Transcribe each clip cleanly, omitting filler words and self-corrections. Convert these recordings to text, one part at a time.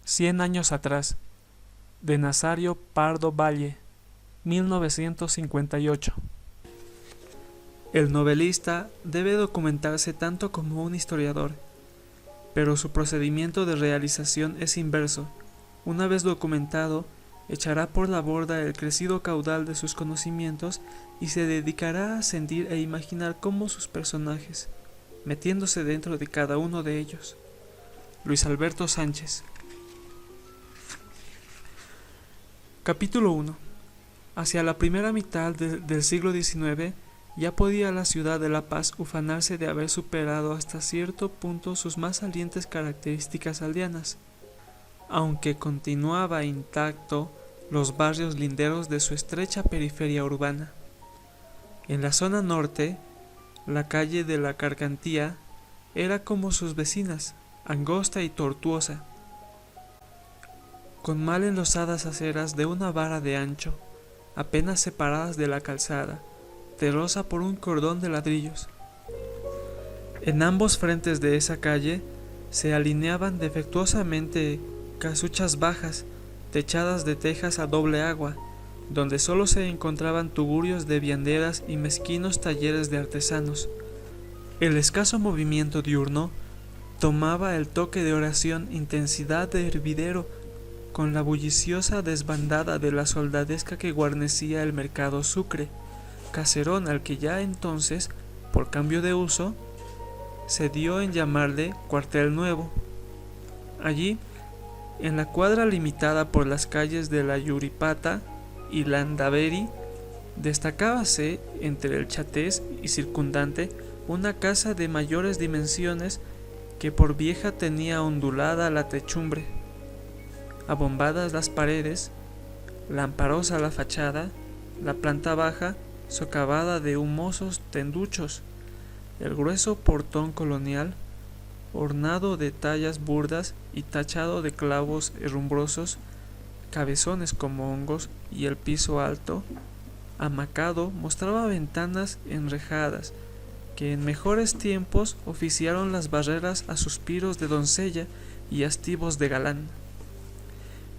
100 años atrás, de Nazario Pardo Valle, 1958. El novelista debe documentarse tanto como un historiador, pero su procedimiento de realización es inverso. Una vez documentado, echará por la borda el crecido caudal de sus conocimientos y se dedicará a sentir e imaginar cómo sus personajes, metiéndose dentro de cada uno de ellos. Luis Alberto Sánchez. Capítulo 1. Hacia la primera mitad del siglo XIX, ya podía la ciudad de La Paz ufanarse de haber superado hasta cierto punto sus más salientes características aldeanas, aunque continuaba intacto los barrios linderos de su estrecha periferia urbana. En la zona norte, la calle de la Carcantía era como sus vecinas, angosta y tortuosa, con mal enlosadas aceras de una vara de ancho, apenas separadas de la calzada, terrosa por un cordón de ladrillos. En ambos frentes de esa calle se alineaban defectuosamente casuchas bajas, techadas de tejas a doble agua, donde solo se encontraban tugurios de vianderas y mezquinos talleres de artesanos. El escaso movimiento diurno tomaba el toque de oración intensidad de hervidero con la bulliciosa desbandada de la soldadesca que guarnecía el mercado Sucre, caserón al que ya entonces, por cambio de uso, se dio en llamarle Cuartel Nuevo. Allí, en la cuadra limitada por las calles de la Yuripata y Landaveri, destacábase entre el Chatés y circundante una casa de mayores dimensiones que por vieja tenía ondulada la techumbre, abombadas las paredes, lamparosa la fachada, la planta baja socavada de humosos tenduchos, el grueso portón colonial, ornado de tallas burdas y tachado de clavos herrumbrosos, cabezones como hongos, y el piso alto, amacado, mostraba ventanas enrejadas, que en mejores tiempos oficiaron las barreras a suspiros de doncella y hastivos de galán.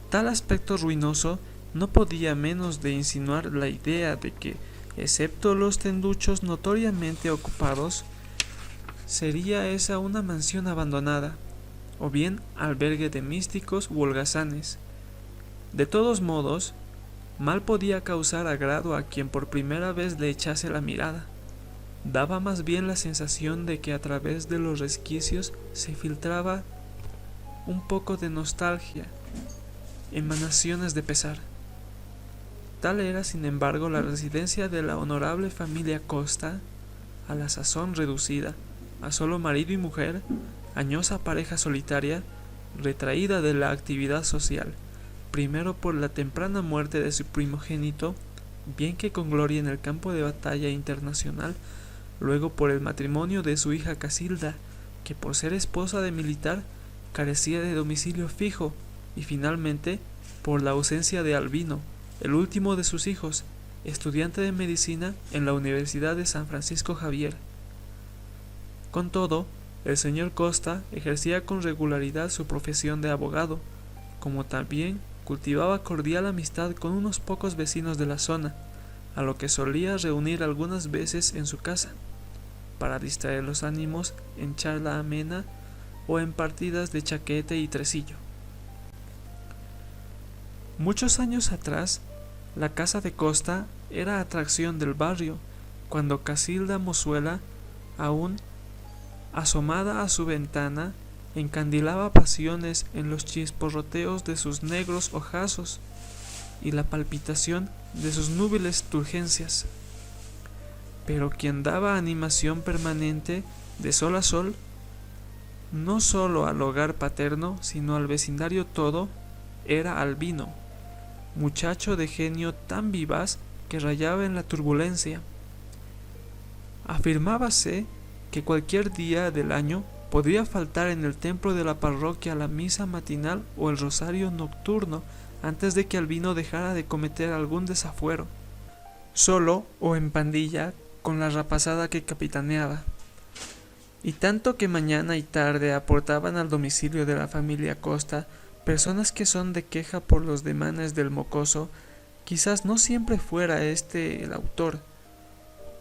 Tal aspecto ruinoso no podía menos de insinuar la idea de que, excepto los tenduchos notoriamente ocupados, sería esa una mansión abandonada, o bien albergue de místicos u holgazanes. De todos modos, mal podía causar agrado a quien por primera vez le echase la mirada. Daba más bien la sensación de que a través de los resquicios se filtraba un poco de nostalgia, emanaciones de pesar. Tal era, sin embargo, la residencia de la honorable familia Costa, a la sazón reducida a solo marido y mujer, añosa pareja solitaria, retraída de la actividad social, primero por la temprana muerte de su primogénito, bien que con gloria en el campo de batalla internacional, luego por el matrimonio de su hija Casilda, que por ser esposa de militar carecía de domicilio fijo, y finalmente por la ausencia de Albino, el último de sus hijos, estudiante de medicina en la Universidad de San Francisco Javier. Con todo, el señor Costa ejercía con regularidad su profesión de abogado, como también cultivaba cordial amistad con unos pocos vecinos de la zona, a lo que solía reunir algunas veces en su casa, para distraer los ánimos en charla amena o en partidas de chaquete y tresillo. Muchos años atrás, la casa de Costa era atracción del barrio, cuando Casilda Mozuela, aún asomada a su ventana, encandilaba pasiones en los chisporroteos de sus negros ojazos y la palpitación de sus núbiles turgencias. Pero quien daba animación permanente de sol a sol, no solo al hogar paterno, sino al vecindario todo, era Albino, muchacho de genio tan vivaz que rayaba en la turbulencia. Afirmábase que cualquier día del año podría faltar en el templo de la parroquia la misa matinal o el rosario nocturno antes de que Albino dejara de cometer algún desafuero, solo o en pandilla con la rapazada que capitaneaba. Y tanto que mañana y tarde aportaban al domicilio de la familia Costa personas que son de queja por los demanes del mocoso, quizás no siempre fuera este el autor,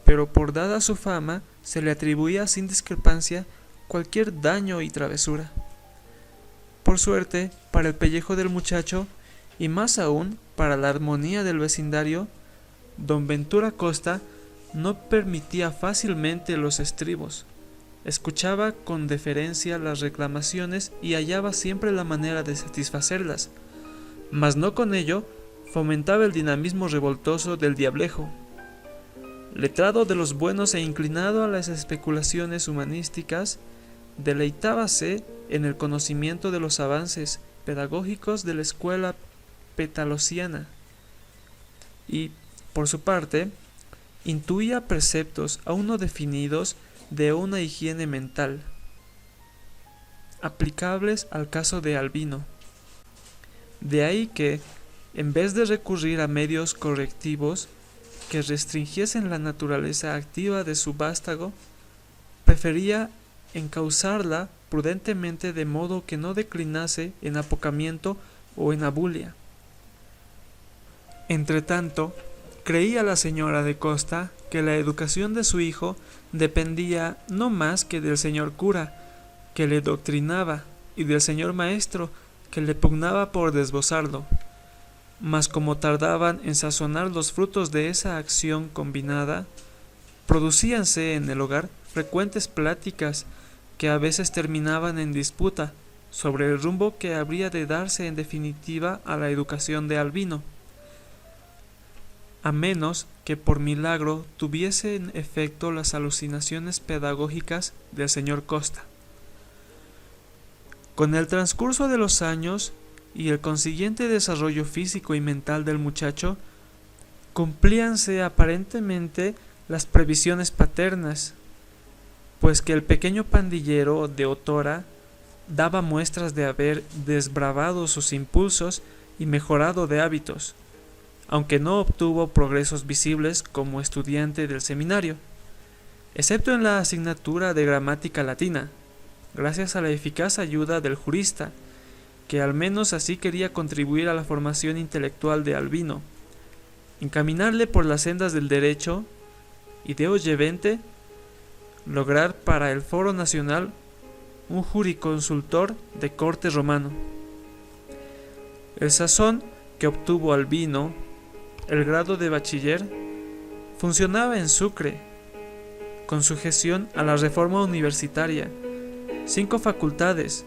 pero por dada su fama se le atribuía sin discrepancia cualquier daño y travesura. Por suerte, para el pellejo del muchacho, y más aún para la armonía del vecindario, don Ventura Costa no permitía fácilmente los estribos. Escuchaba con deferencia las reclamaciones y hallaba siempre la manera de satisfacerlas, mas no con ello fomentaba el dinamismo revoltoso del diablejo. Letrado de los buenos e inclinado a las especulaciones humanísticas, deleitábase en el conocimiento de los avances pedagógicos de la escuela petalociana y, por su parte, intuía preceptos aún no definidos de una higiene mental, aplicables al caso de Albino. De ahí que, en vez de recurrir a medios correctivos que restringiesen la naturaleza activa de su vástago, prefería encauzarla prudentemente de modo que no declinase en apocamiento o en abulia. Entretanto, creía la señora de Costa que la educación de su hijo dependía no más que del señor cura, que le doctrinaba, y del señor maestro, que le pugnaba por desbozarlo. Mas como tardaban en sazonar los frutos de esa acción combinada, producíanse en el hogar frecuentes pláticas que a veces terminaban en disputa sobre el rumbo que habría de darse en definitiva a la educación de Albino, a menos que por milagro tuviesen efecto las alucinaciones pedagógicas del señor Costa. Con el transcurso de los años y el consiguiente desarrollo físico y mental del muchacho, cumplíanse aparentemente las previsiones paternas, pues que el pequeño pandillero de Otora daba muestras de haber desbravado sus impulsos y mejorado de hábitos, aunque no obtuvo progresos visibles como estudiante del seminario, excepto en la asignatura de gramática latina, gracias a la eficaz ayuda del jurista, que al menos así quería contribuir a la formación intelectual de Albino, encaminarle por las sendas del derecho y de oyente lograr para el Foro Nacional un jurisconsultor de corte romano. El sazón que obtuvo Albino, el grado de bachiller, funcionaba en Sucre, con sujeción a la reforma universitaria, 5 facultades,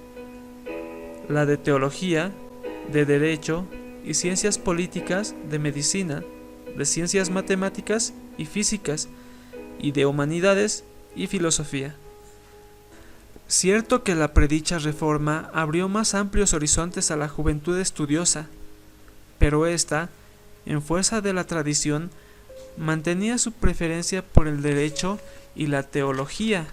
la de teología, de derecho y ciencias políticas, de medicina, de ciencias matemáticas y físicas, y de humanidades y filosofía. Cierto que la predicha reforma abrió más amplios horizontes a la juventud estudiosa, pero ésta, en fuerza de la tradición, mantenía su preferencia por el derecho y la teología.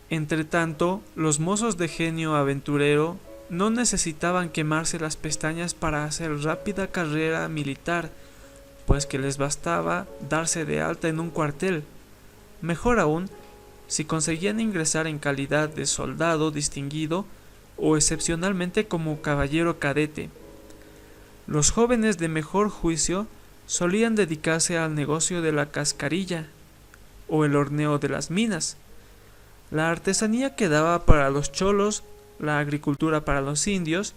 Entretanto, los mozos de genio aventurero no necesitaban quemarse las pestañas para hacer rápida carrera militar, pues que les bastaba darse de alta en un cuartel. Mejor aún, si conseguían ingresar en calidad de soldado distinguido o excepcionalmente como caballero cadete. Los jóvenes de mejor juicio solían dedicarse al negocio de la cascarilla o el horneo de las minas. La artesanía quedaba para los cholos, la agricultura para los indios,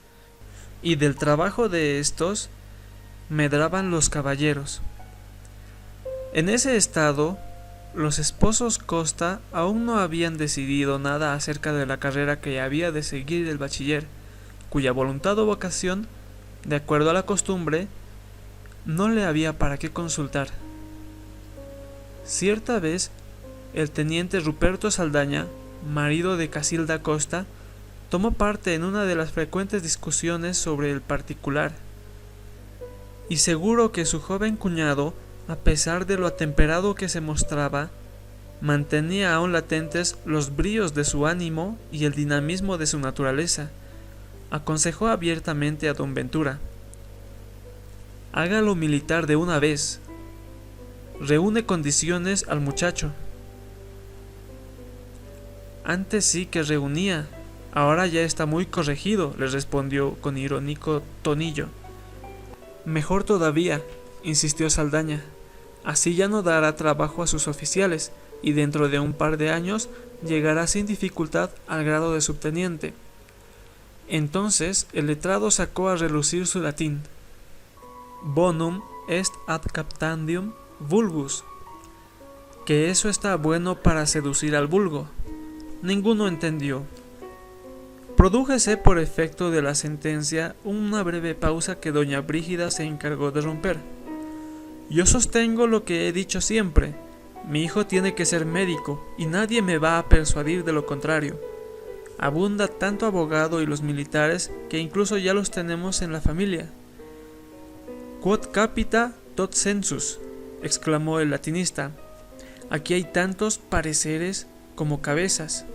y del trabajo de estos medraban los caballeros. En ese estado, los esposos Costa aún no habían decidido nada acerca de la carrera que había de seguir el bachiller, cuya voluntad o vocación, de acuerdo a la costumbre, no le había para qué consultar. Cierta vez, el teniente Ruperto Saldaña, marido de Casilda Costa, tomó parte en una de las frecuentes discusiones sobre el particular, y seguro que su joven cuñado, a pesar de lo atemperado que se mostraba, mantenía aún latentes los bríos de su ánimo y el dinamismo de su naturaleza, aconsejó abiertamente a don Ventura: hágalo militar de una vez, reúne condiciones al muchacho. Antes sí que reunía, Ahora ya está muy corregido, le respondió con irónico tonillo. Mejor todavía, insistió Saldaña. Así ya no dará trabajo a sus oficiales, y dentro de un par de años llegará sin dificultad al grado de subteniente. Entonces el letrado sacó a relucir su latín. Bonum est ad captandium vulgus. Que eso está bueno para seducir al vulgo. Ninguno entendió. Prodújese por efecto de la sentencia una breve pausa que doña Brígida se encargó de romper. Yo sostengo lo que he dicho siempre. Mi hijo tiene que ser médico y nadie me va a persuadir de lo contrario. Abunda tanto abogado y los militares que incluso ya los tenemos en la familia. Quod capita tot sensus, exclamó el latinista. Aquí hay tantos pareceres como cabezas.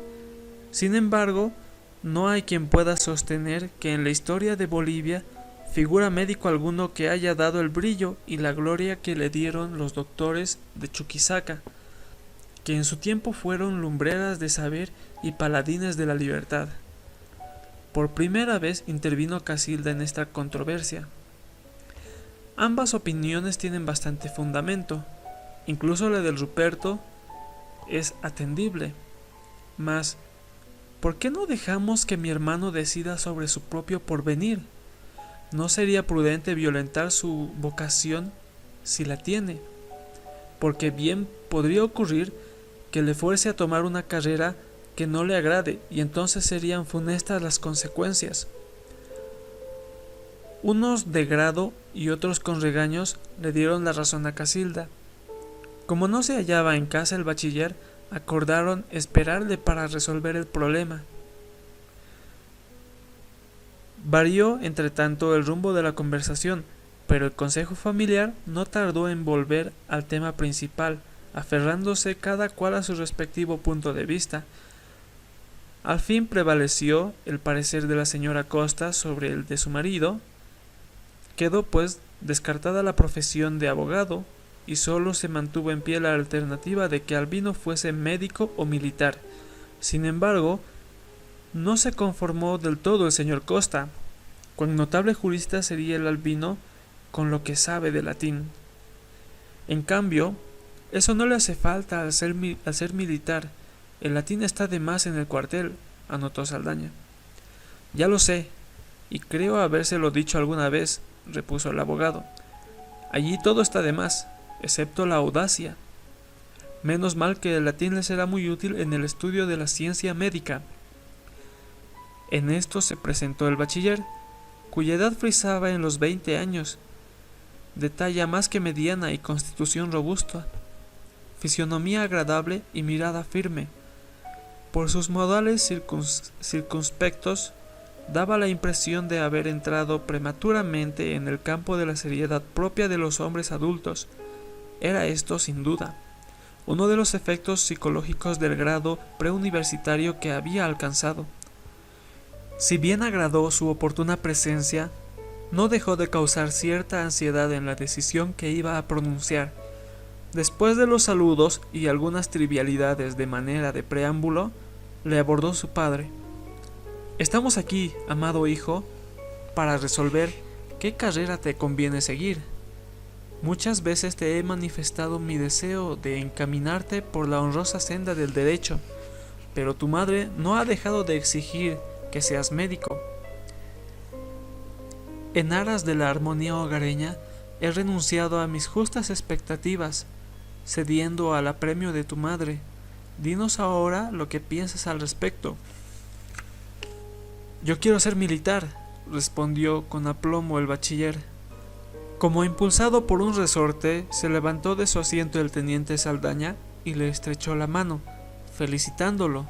Sin embargo, no hay quien pueda sostener que en la historia de Bolivia figura médico alguno que haya dado el brillo y la gloria que le dieron los doctores de Chuquisaca, que en su tiempo fueron lumbreras de saber y paladines de la libertad. Por primera vez intervino Casilda en esta controversia. Ambas opiniones tienen bastante fundamento, incluso la del Ruperto es atendible, mas ¿por qué no dejamos que mi hermano decida sobre su propio porvenir? No sería prudente violentar su vocación si la tiene, porque bien podría ocurrir que le fuerce a tomar una carrera que no le agrade y entonces serían funestas las consecuencias. Unos de grado y otros con regaños le dieron la razón a Casilda. Como no se hallaba en casa el bachiller, acordaron esperarle para resolver el problema. Varió, entre tanto, el rumbo de la conversación, pero el consejo familiar no tardó en volver al tema principal, aferrándose cada cual a su respectivo punto de vista. Al fin prevaleció el parecer de la señora Costa sobre el de su marido. Quedó, pues, descartada la profesión de abogado, y solo se mantuvo en pie la alternativa de que Albino fuese médico o militar. Sin embargo, no se conformó del todo el señor Costa. Cuán notable jurista sería el Albino con lo que sabe de latín. En cambio, eso no le hace falta al ser militar. El latín está de más en el cuartel, anotó Saldaña. Ya lo sé, y creo habérselo dicho alguna vez, repuso el abogado. Allí todo está de más, excepto la audacia. Menos mal que el latín le será muy útil en el estudio de la ciencia médica. En esto se presentó el bachiller, cuya edad frisaba en los 20 años, de talla más que mediana y constitución robusta, fisionomía agradable y mirada firme. Por sus modales circunspectos, daba la impresión de haber entrado prematuramente en el campo de la seriedad propia de los hombres adultos. Era esto, sin duda, uno de los efectos psicológicos del grado preuniversitario que había alcanzado. Si bien agradó su oportuna presencia, no dejó de causar cierta ansiedad en la decisión que iba a pronunciar. Después de los saludos y algunas trivialidades de manera de preámbulo, le abordó su padre. Estamos aquí, amado hijo, para resolver qué carrera te conviene seguir. Muchas veces te he manifestado mi deseo de encaminarte por la honrosa senda del derecho, pero tu madre no ha dejado de exigir que seas médico. En aras de la armonía hogareña, he renunciado a mis justas expectativas, cediendo al apremio de tu madre. Dinos ahora lo que piensas al respecto. Yo quiero ser militar, respondió con aplomo el bachiller. Como impulsado por un resorte, se levantó de su asiento el teniente Saldaña y le estrechó la mano, felicitándolo.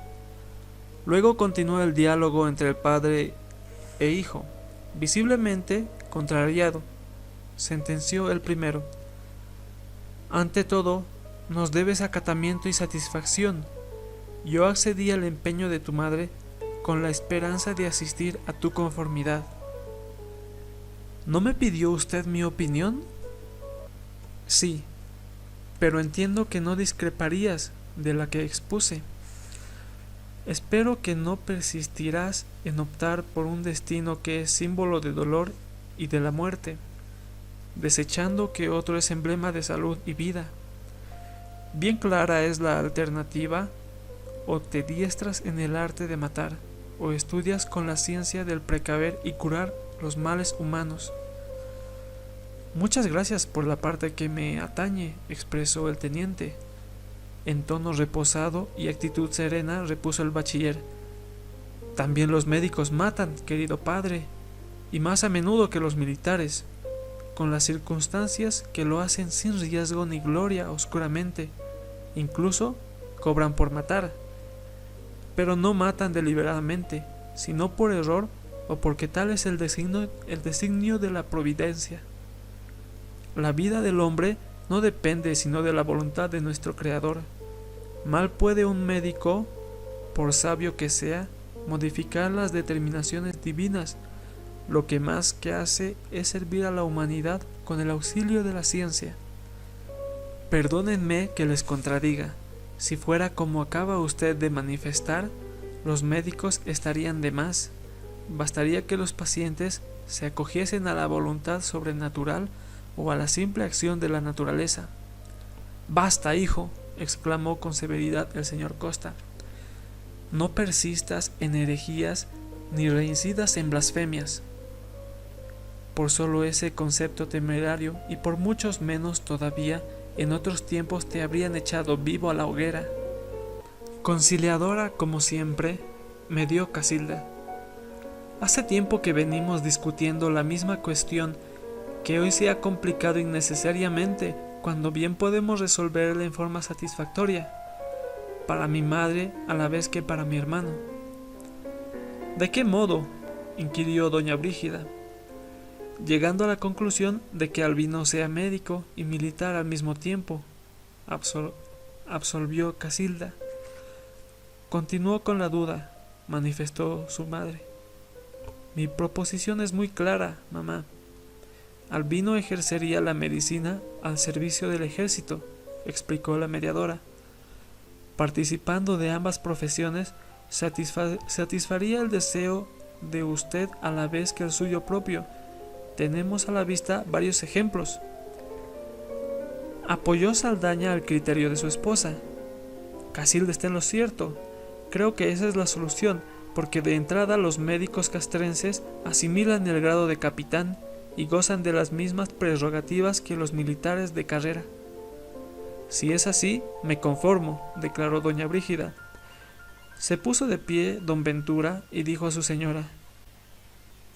Luego continuó el diálogo entre el padre e hijo. Visiblemente contrariado, sentenció el primero. Ante todo, nos debes acatamiento y satisfacción. Yo accedí al empeño de tu madre con la esperanza de asistir a tu conformidad. ¿No me pidió usted mi opinión? Sí, pero entiendo que no discreparías de la que expuse. Espero que no persistirás en optar por un destino que es símbolo de dolor y de la muerte, desechando que otro es emblema de salud y vida. Bien clara es la alternativa: o te diestras en el arte de matar, o estudias con la ciencia del precaver y curar los males humanos. Muchas gracias por la parte que me atañe, expresó el teniente. En tono reposado y actitud serena repuso el bachiller. También los médicos matan, querido padre, y más a menudo que los militares, con las circunstancias que lo hacen sin riesgo ni gloria oscuramente. Incluso cobran por matar, pero no matan deliberadamente, sino por error o porque tal es el designio de la providencia. La vida del hombre no depende sino de la voluntad de nuestro Creador. Mal puede un médico, por sabio que sea, modificar las determinaciones divinas. Lo que más que hace es servir a la humanidad con el auxilio de la ciencia. Perdónenme que les contradiga. Si fuera como acaba usted de manifestar, los médicos estarían de más. Bastaría que los pacientes se acogiesen a la voluntad sobrenatural o a la simple acción de la naturaleza. «Basta, hijo», exclamó con severidad el señor Costa. «No persistas en herejías ni reincidas en blasfemias. Por solo ese concepto temerario, y por muchos menos todavía, en otros tiempos te habrían echado vivo a la hoguera». Conciliadora como siempre, me dio Casilda. Hace tiempo que venimos discutiendo la misma cuestión, que hoy se ha complicado innecesariamente, cuando bien podemos resolverla en forma satisfactoria, para mi madre a la vez que para mi hermano. ¿De qué modo?, inquirió doña Brígida, llegando a la conclusión de que Albino sea médico y militar al mismo tiempo, absolvió Casilda. Continuó con la duda, manifestó su madre. Mi proposición es muy clara, mamá. Albino ejercería la medicina al servicio del ejército, explicó la mediadora. Participando de ambas profesiones, satisfaría el deseo de usted a la vez que el suyo propio. Tenemos a la vista varios ejemplos. Apoyó Saldaña al criterio de su esposa. Casilda está en lo cierto. Creo que esa es la solución, porque de entrada los médicos castrenses asimilan el grado de capitán y gozan de las mismas prerrogativas que los militares de carrera. Si es así, me conformo, declaró doña Brígida. Se puso de pie don Ventura y dijo a su señora: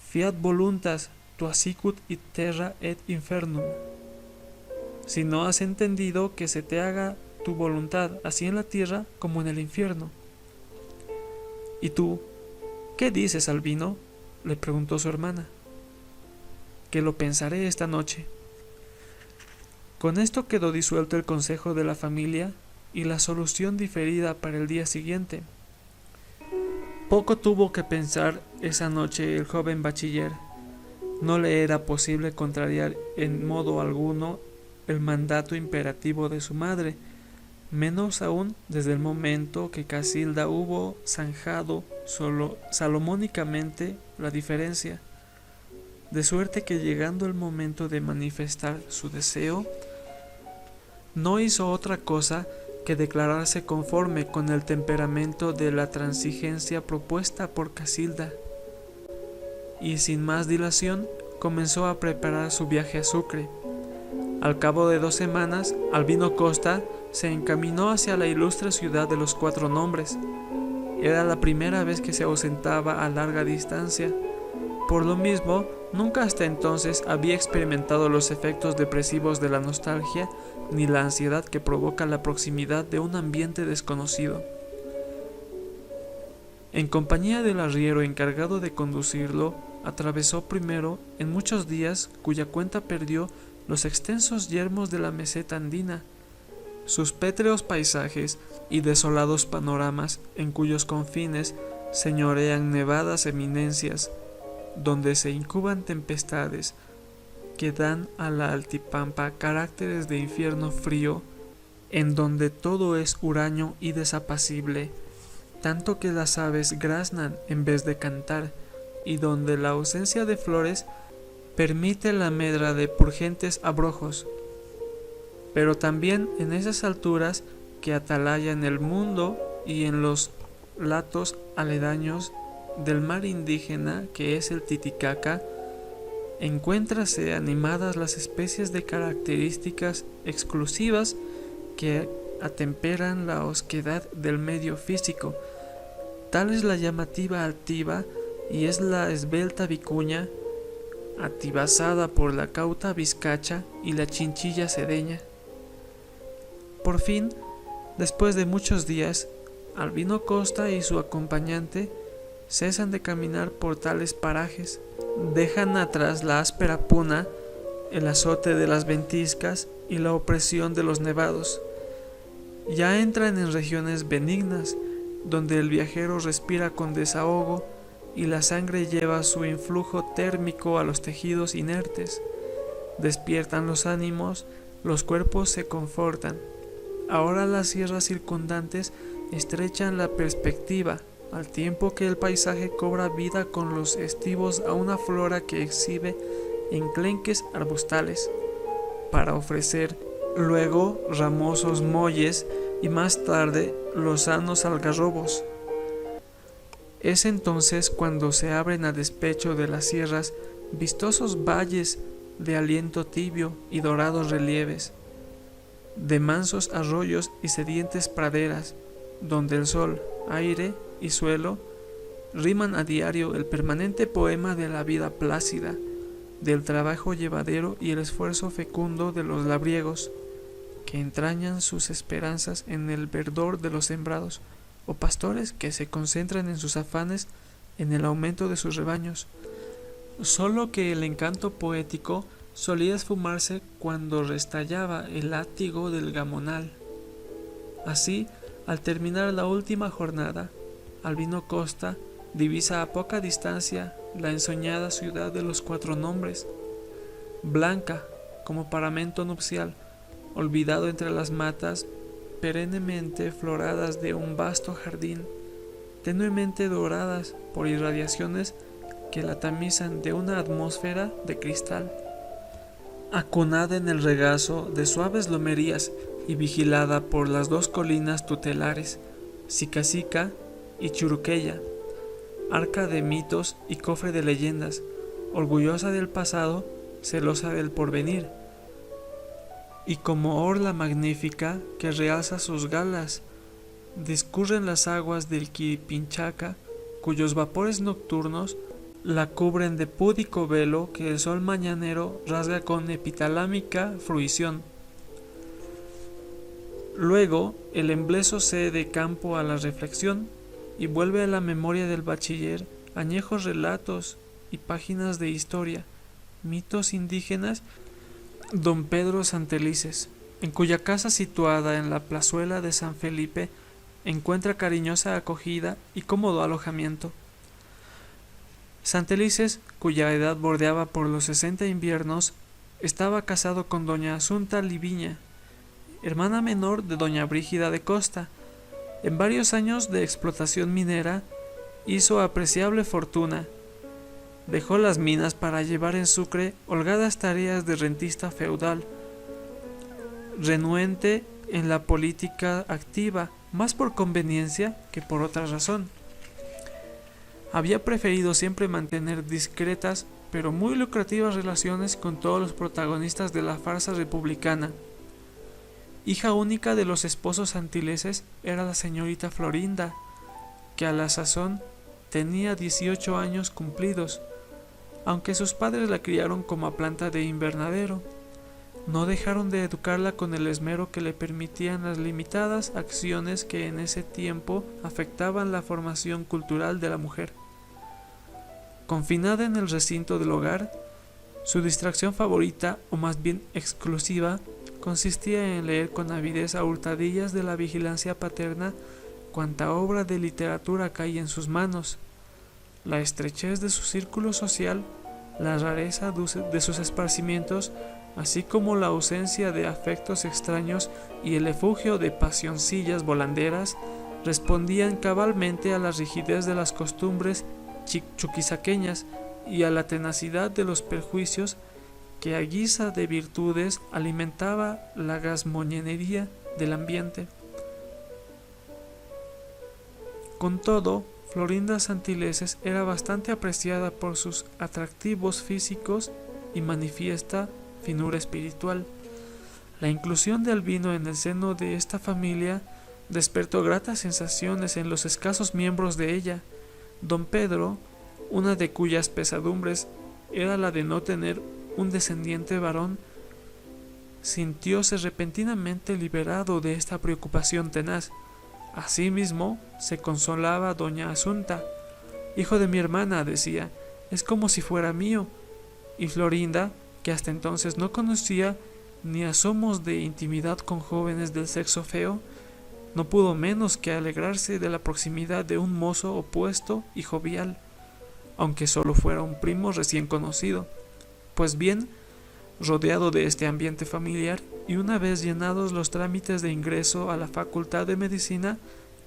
Fiat voluntas tua sicut in terra et infernum. Si no has entendido, que se te haga tu voluntad, así en la tierra como en el infierno. ¿Y tú, qué dices, Albino?, le preguntó su hermana. Que lo pensaré esta noche. Con esto quedó disuelto el consejo de la familia y la solución diferida para el día siguiente. Poco tuvo que pensar esa noche el joven bachiller. No le era posible contrariar en modo alguno el mandato imperativo de su madre, menos aún desde el momento que Casilda hubo zanjado salomónicamente la diferencia, de suerte que, llegando el momento de manifestar su deseo, no hizo otra cosa que declararse conforme con el temperamento de la transigencia propuesta por Casilda, y sin más dilación comenzó a preparar su viaje a Sucre. Al cabo de 2 semanas, Albino Costa se encaminó hacia la ilustre ciudad de los 4 nombres. Era la primera vez que se ausentaba a larga distancia. Por lo mismo, nunca hasta entonces había experimentado los efectos depresivos de la nostalgia ni la ansiedad que provoca la proximidad de un ambiente desconocido. En compañía del arriero encargado de conducirlo, atravesó primero, en muchos días cuya cuenta perdió, los extensos yermos de la meseta andina, sus pétreos paisajes y desolados panoramas en cuyos confines señorean nevadas eminencias, donde se incuban tempestades que dan a la altipampa caracteres de infierno frío, en donde todo es huraño y desapacible, tanto que las aves graznan en vez de cantar, y donde la ausencia de flores permite la medra de purgentes abrojos. Pero también en esas alturas que atalayan el mundo y en los latos aledaños del mar indígena que es el Titicaca, encuéntrase animadas las especies de características exclusivas que atemperan la osquedad del medio físico. Tal es la llamativa altiva y es la esbelta vicuña, atibazada por la cauta vizcacha y la chinchilla sedeña. Por fin, después de muchos días, Albino Costa y su acompañante cesan de caminar por tales parajes, dejan atrás la áspera puna, el azote de las ventiscas y la opresión de los nevados. Ya entran en regiones benignas, donde el viajero respira con desahogo y la sangre lleva su influjo térmico a los tejidos inertes. Despiertan los ánimos, los cuerpos se confortan. Ahora las sierras circundantes estrechan la perspectiva, al tiempo que el paisaje cobra vida con los estivos a una flora que exhibe enclenques arbustales, para ofrecer luego ramosos molles y más tarde lozanos algarrobos. Es entonces cuando se abren a despecho de las sierras vistosos valles de aliento tibio y dorados relieves, de mansos arroyos y sedientes praderas, donde el sol, aire y suelo riman a diario el permanente poema de la vida plácida, del trabajo llevadero y el esfuerzo fecundo de los labriegos, que entrañan sus esperanzas en el verdor de los sembrados, o pastores que se concentran en sus afanes en el aumento de sus rebaños. Solo que el encanto poético solía esfumarse cuando restallaba el látigo del gamonal. Así, al terminar la última jornada, Albino Costa divisa a poca distancia la ensoñada ciudad de los Cuatro Nombres, blanca como paramento nupcial, olvidado entre las matas perennemente floradas de un vasto jardín, tenuemente doradas por irradiaciones que la tamizan de una atmósfera de cristal, acunada en el regazo de suaves lomerías y vigilada por las dos colinas tutelares, Sicacica y Churuqueya, arca de mitos y cofre de leyendas, orgullosa del pasado, celosa del porvenir, y como orla magnífica que realza sus galas, discurren las aguas del Quiripinchaca, cuyos vapores nocturnos la cubren de púdico velo que el sol mañanero rasga con epitalámica fruición. Luego el embleso cede campo a la reflexión y vuelve a la memoria del bachiller añejos relatos y páginas de historia, mitos indígenas. Don Pedro Santelices, en cuya casa situada en la plazuela de San Felipe encuentra cariñosa acogida y cómodo alojamiento. Santelices, cuya edad bordeaba por los 60 inviernos, estaba casado con doña Asunta Liviña, hermana menor de doña Brígida de Costa. En varios años de explotación minera hizo apreciable fortuna. Dejó las minas para llevar en Sucre holgadas tareas de rentista feudal, renuente en la política activa, más por conveniencia que por otra razón. Había preferido siempre mantener discretas pero muy lucrativas relaciones con todos los protagonistas de la farsa republicana. Hija única de los esposos santileses era la señorita Florinda, que a la sazón tenía 18 años cumplidos. Aunque sus padres la criaron como a planta de invernadero, no dejaron de educarla con el esmero que le permitían las limitadas acciones que en ese tiempo afectaban la formación cultural de la mujer. Confinada en el recinto del hogar, su distracción favorita, o más bien exclusiva, consistía en leer con avidez a hurtadillas de la vigilancia paterna cuanta obra de literatura caía en sus manos. La estrechez de su círculo social, la rareza de sus esparcimientos, así como la ausencia de afectos extraños y el efugio de pasioncillas volanderas, respondían cabalmente a la rigidez de las costumbres chuquisaqueñas y a la tenacidad de los prejuicios que a guisa de virtudes alimentaba la gazmoñería del ambiente. Con todo, Florinda Santileses era bastante apreciada por sus atractivos físicos y manifiesta finura espiritual. La inclusión de Albino en el seno de esta familia despertó gratas sensaciones en los escasos miembros de ella. Don Pedro, una de cuyas pesadumbres era la de no tener un descendiente varón, sintióse repentinamente liberado de esta preocupación tenaz. Asimismo, se consolaba doña Asunta. Hijo de mi hermana, decía, es como si fuera mío. Y Florinda, que hasta entonces no conocía ni asomos de intimidad con jóvenes del sexo feo, no pudo menos que alegrarse de la proximidad de un mozo opuesto y jovial, aunque solo fuera un primo recién conocido. Pues bien, rodeado de este ambiente familiar, y una vez llenados los trámites de ingreso a la Facultad de Medicina,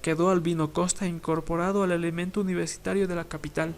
quedó Albino Costa incorporado al elemento universitario de la capital.